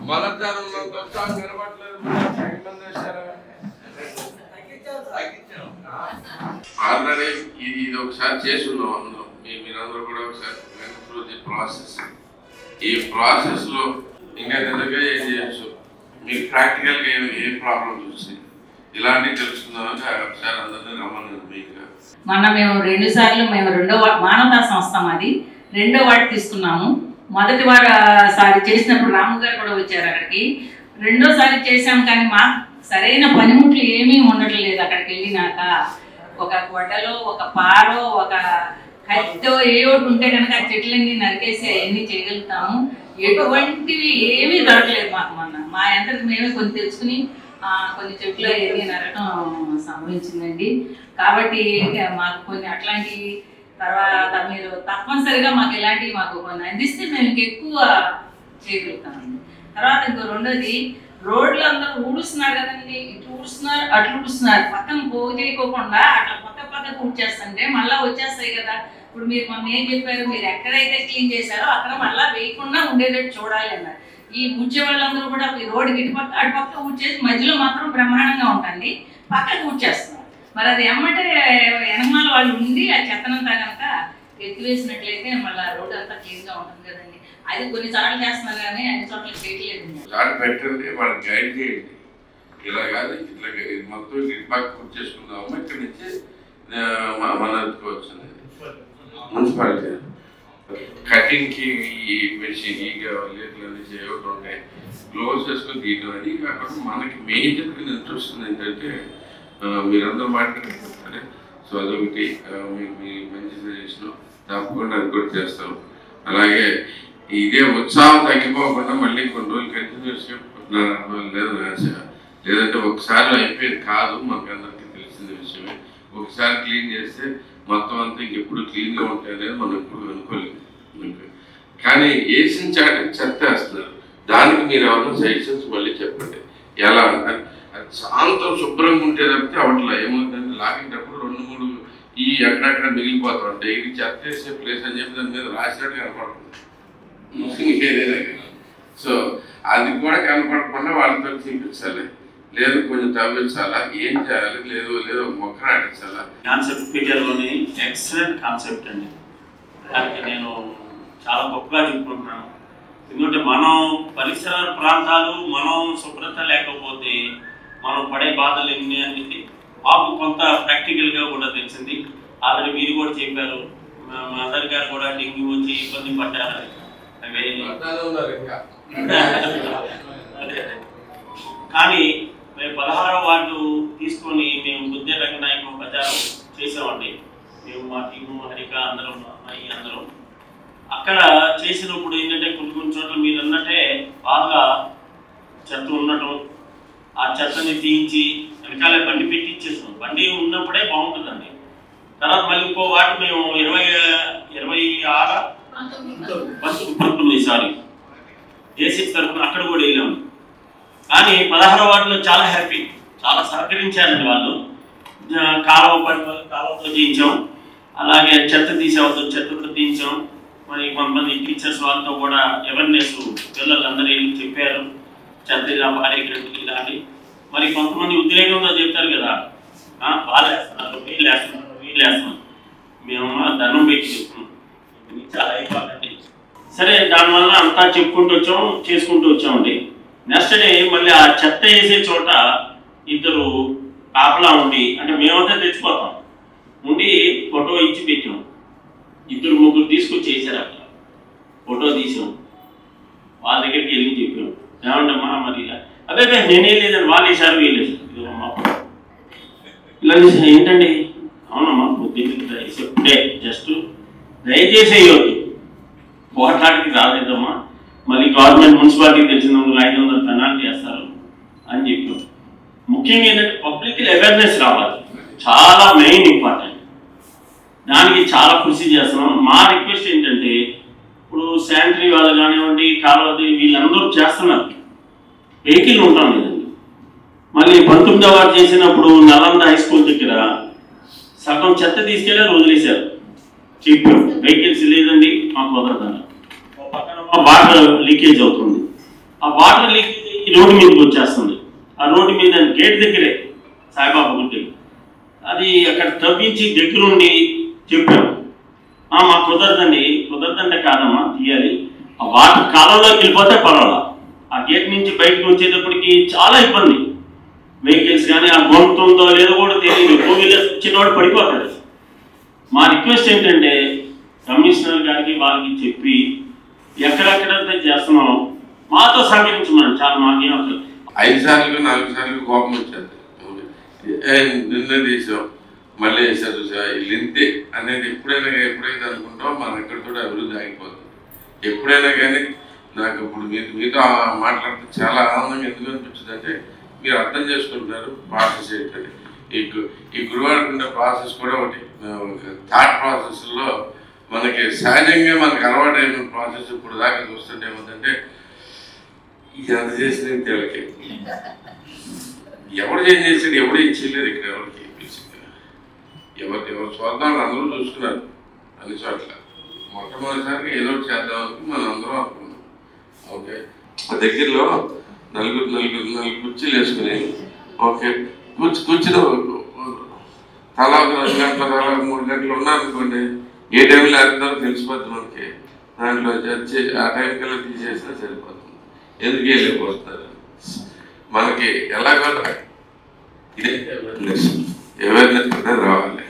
మొదటిసారి నిలబడలేదు ఆల్రెడీ ఇది ఒకసారి చేస్తున్నాం అందులో మీరందరూ కూడా ఒకసారి ప్రాసెస్ ఈ ప్రాసెస్ లో ఇంకా నిజంగా ఏం చేయొచ్చు మీకు ప్రాక్టికల్ గా ఏ ప్రాబ్లమ్స్ వచ్చినాయి ఇలాంటివి తెలుసుకుందామని ఒకసారి అందరినీ రమ్మన్నారు. మీకు మొన్న మేము 2 సార్లు రెండో మానవతా సంస్థ మాది 2వ వార్డు తీసుకున్నాము. మొదటి సారి చేసినప్పుడు రాము గారు కూడా వచ్చారు అక్కడికి. రెండోసారి చేసాం కానీ మా సరైన పనిముట్లు ఏమీ ఉండట్లేదు. అక్కడికి వెళ్ళినాక ఒక గొడ్డలో ఒక పారో ఒక కత్తో ఏ ఒకటి ఉంటే కనుక ఆ చెట్లన్నీ నరికేసి అవన్నీ చేయగలుగుతాము. ఎటువంటివి ఏమీ దొరకలేదు మాకు. మా యంత్రికి మేమే కొన్ని తెచ్చుకుని కొన్ని చెట్లు ఏమీ నరకం సంభవించిందండి. కాబట్టి మాకు కొన్ని అట్లాంటి తర్వాత మీరు తప్పనిసరిగా మాకు ఇలాంటివి మాకు కొన్ని అందిస్తే మేము ఇంకెక్కువ చేయగలుగుతామండి. తర్వాత ఇంకో రెండోది రోడ్లు అందరూ ఊడుస్తున్నారు కదండి. ఇటు ఊడుస్తున్నారు అట్లు ఊడుస్తున్నారు. పక్కన పోగు చేయకోకుండా అట్లా పక్కకు ఊడ్చేస్తుంటే మళ్ళీ వచ్చేస్తాయి కదా. ఇప్పుడు మీరు మొన్న ఏం చెప్పారు, మీరు ఎక్కడైతే క్లీన్ చేశారో అక్కడ మళ్ళీ వేయకుండా ఉండేటట్టు చూడాలి అన్నారు. ఈ ఊడ్చే వాళ్ళందరూ కూడా ఈ రోడ్డుకి ఇటుపక్క అటుపక్క ఊడ్చేసి మధ్యలో మాత్రం బ్రహ్మాండంగా ఉంటుంది, పక్కకు ఊడ్చేస్తున్నారు. మరి అది ఎమ్మటే వెనకమాల వాళ్ళు ఉండి ఆ చెత్తనంతా కనుక ఎత్తివేసినట్లయితే మళ్ళీ రోడ్డు అంతా క్లీన్గా ఉంటుంది కదండి. అది కొన్నిసార్లు చేస్తున్నారు కానీ అన్ని చోట్ల చేయట్లేదు. పెట్టండి వాళ్ళకి గైడ్ చేయండి. ఇలా కాదు ఇట్లా మొత్తం ఇటు పక్క చేసుకుందాము, ఇక్కడి నుంచి మన ఎత్తుకోవచ్చు అనేది మున్సిపాలిటీ కటింగ్కి ఈ మెషిన్ ఈ లేట్లన్నీ చేయవడం ఉంటాయి. గ్లోవ్స్ వేసుకొని తీయడం అది కాకుండా మనకి మేజర్గా ఇంట్రెస్ట్ ఉంది ఏంటంటే మీరందరూ మాట్లాడుతుంటారే. సో అదొకటి మీ మంచి సజెషన్, తప్పకుండా అది కూడా చేస్తాం. అలాగే ఇదే ఉత్సాహం తగ్గిపోకుండా మళ్ళీ కొన్ని రోజులు కంటిన్యూస్గా లేదంటే ఒకసారి అయిపోయేది కాదు. మనకు అందరికీ తెలిసిన విషయమే. ఒకసారి క్లీన్ చేస్తే మొత్తం అంతా ఇంకెప్పుడు క్లీన్గా ఉంటాయి అనేది మనం ఎప్పుడు అనుకోలేదు. కానీ వేసిన చాట చెత్త వేస్తున్నారు. దానికి మీరు ఎవరైనా సజెషన్స్ మళ్ళీ చెప్పండి. ఎలా అది శాంతం శుభ్రంగా ఉంటే తప్పితే అవట్లా ఏమవుతుందంటే లాగేటప్పుడు 2-3 ఈ అక్కడక్కడ మిగిలిపోతా ఉంటాయి. ఇది చెత్త వేసే ప్లేస్ అని చెప్పి దాని మీద రాసినట్టు కనపడుతుంది ఏదైనా. సో అది కూడా కనపడకుండా వాళ్ళతో చూపించాలి, లేదు కొంచెం తవ్వించాలా, ఏం చేయాలి, లేదు మొక్క నాటించాలా. కాన్సెప్ట్ పీటర్లోని ఎక్సలెంట్ కాన్సెప్ట్ అండి. దానికి నేను చాలా గొప్పగా చెప్పుకుంటున్నాను. ఎందుకంటే మనం పరిసర ప్రాంతాలు మనం శుభ్రత లేకపోతే మనం పడే బాధలు ఎన్ని అనేది మాకు కొంత ప్రాక్టికల్గా కూడా తెలిసింది. ఆల్రెడీ మీరు కూడా చెప్పారు, మదర్ గారు కూడా డెంగ్యూ వచ్చి ఇబ్బంది పడ్డారు. కానీ మేము 16వ వార్డు తీసుకొని మేము బుద్ధి రంగనాయకం ప్రచారం చేసామండి. మేము మా టీము హరిక అందరం అమ్మాయి అందరం అక్కడ చేసినప్పుడు ఏంటంటే కొన్ని చోట్ల మీరు అన్నట్టే బాగా చెత్త ఉండటం, ఆ చెత్తని తీయించి వెనకాలే బండి పెట్టి ఇచ్చేసాం. బండి ఉన్నప్పుడే బాగుంటుందండి. తర్వాత మళ్ళీ ఇంకో వార్డు మేము 19 సారీ ఏసీ తరఫున అక్కడ కూడా వెళ్ళాము. కానీ 16వ వార్డులో చాలా హ్యాపీ, చాలా సహకరించారండి వాళ్ళు. కాలువతో చేయించాం, అలాగే చెత్త తీసేవాళ్ళతో చెత్తతో తీయించాం. మరి కొంతమంది టీచర్స్ వాళ్ళతో కూడా అవేర్నెస్ పిల్లలందరూ వెళ్ళి చెప్పారు, చెత్త ఇలా పారేయకండి ఇలాంటి. మరి కొంతమంది ఉద్రేకంతో చెప్తారు కదా, వాళ్ళు వేస్తున్నారు వీళ్ళు వేస్తున్నారు. మేము దండం పెట్టి చెప్తున్నాం, చాలా అయిపోతుంది. సరే దానివల్ల అంతా చెప్పుకుంటూ వచ్చాం, చేసుకుంటూ వచ్చామండి. నెక్స్ట్ డే మళ్ళీ ఆ చెత్త వేసే చోట ఇద్దరు కాపలా ఉండి, అంటే మేమంతా తెచ్చిపోతాం ఉండి ఫోటో ఇచ్చి పెట్టాం. 2-3 తీసుకొచ్చి వేసారు. అక్కడ ఫోటో తీసాం, వాళ్ళ దగ్గరికి వెళ్ళి చెప్పాం, ఏమంటమ్మా మరి ఇలా అదే నేనే లేదండి వాళ్ళు వేసారు వీళ్ళు వేసారు ఇలా ఏంటండి. అవునమ్మా ఇప్పుడే జస్ట్ దయచేసి వేయవద్దు, పోట్లాడికి రాలేదమ్మా, మళ్ళీ గవర్నమెంట్ మున్సిపాలిటీకి తెలిసినందుకు 500 పెనాల్టీ వేస్తారు అని చెప్పాం. ముఖ్యంగా ఏంటంటే పబ్లిక్ అవేర్నెస్ రావాలి, చాలా మెయిన్ ఇంపార్టెంట్. దానికి చాలా కృషి చేస్తున్నాం. మా రిక్వెస్ట్ ఏంటంటే ఇప్పుడు శానిటరీ వాళ్ళు కానివ్వండి, కాలువది వీళ్ళందరూ చేస్తున్నారు, వెహికల్ ఉంటాం లేదండి. మళ్ళీ 19వ వార్డు చేసినప్పుడు నలంద హై స్కూల్ దగ్గర సగం చెత్త తీసుకెళ్ళి వదిలేశారు. చెప్పాం వెహికల్స్ లేదండి మాకు కుదరదన్న. పక్కన వాటర్ లీకేజ్ అవుతుంది, ఆ వాటర్ లీక్ రోడ్డు మీదకి వచ్చేస్తుంది. ఆ రోడ్డు మీద గేట్ దగ్గరే సాయిబాబా గుడి, అది అక్కడ తవ్వించి దగ్గరుండి చెప్పాము, మాకు కుదరదంటే కాదమ్మా తీయాలి, ఆ వాటర్ కాలంలోకి వెళ్ళిపోతే పర్వాలా, ఆ గేట్ నుంచి బయటకు వచ్చేటప్పటికి చాలా ఇబ్బంది, వెహికల్స్ కానీ ఆ గొంతుందో లేదో కూడా తెలియదు, టూ వీలర్స్ వచ్చేటోడు పడిపోతాడు. మా రిక్వెస్ట్ ఏంటంటే కమిషనర్ గారికి వాళ్ళకి చెప్పి ఎక్కడెక్కడైతే చేస్తున్నాం మాతో సహకరించమని, చాలా మాకేం అసలు 5 సార్లు 4 సార్లు కోపం వచ్చేది, నిన్న తీసాం మళ్ళీ వేసారు వీళ్ళు ఇంతే అనేది ఎప్పుడైతే అనుకుంటామో మనం ఎక్కడితో అభివృద్ధి ఆగిపోతుంది. ఎప్పుడైనా కానీ నాకు ఇప్పుడు మీతో మాట్లాడితే చాలా ఆనందంగా ఎందుకు అనిపించింది అంటే మీరు అర్థం చేసుకుంటున్నారు ప్రాసెస్ ఏంటంటే. ఈ గురువారికి ఉండే ప్రాసెస్ కూడా ఒకటి థాట్ ప్రాసెస్లో మనకి సహజంగా మనకు అలవాటైన ప్రాసెస్ ఇప్పుడు దాకా చూస్తుంటే ఏమంటే ఎంత చేసిన తేలికే, ఎవడు చేంజ్ చేసాడు, ఎవడు ఏం చేయలేదు ఇక్కడ, ఎవరికి ఎవరు స్వార్థాలు అందరూ చూసుకున్నారు అన్ని చోట్ల. మొట్టమొదటిసారిగా ఏదో ఒకటి చేద్దామని మనం అందరం అనుకున్నాం. ఓకే, ఆ దగ్గరలో నలుగురు కుర్చీలు వేసుకుని ఓకే కూర్చుని తలా 2 గంటల తలా 3 గంటలు ఉన్నారనుకోండి, ఏ టైంలో వేస్తారో తెలిసిపోద్ది మనకి. దాంట్లో వచ్చి ఆ టైంకల్లా తీసేసినా సరిపోతుంది. ఎందుకు వెళ్ళిపోతున్నారు మనకి ఎలాగో ఇదే అవేర్నెస్ రావాలి.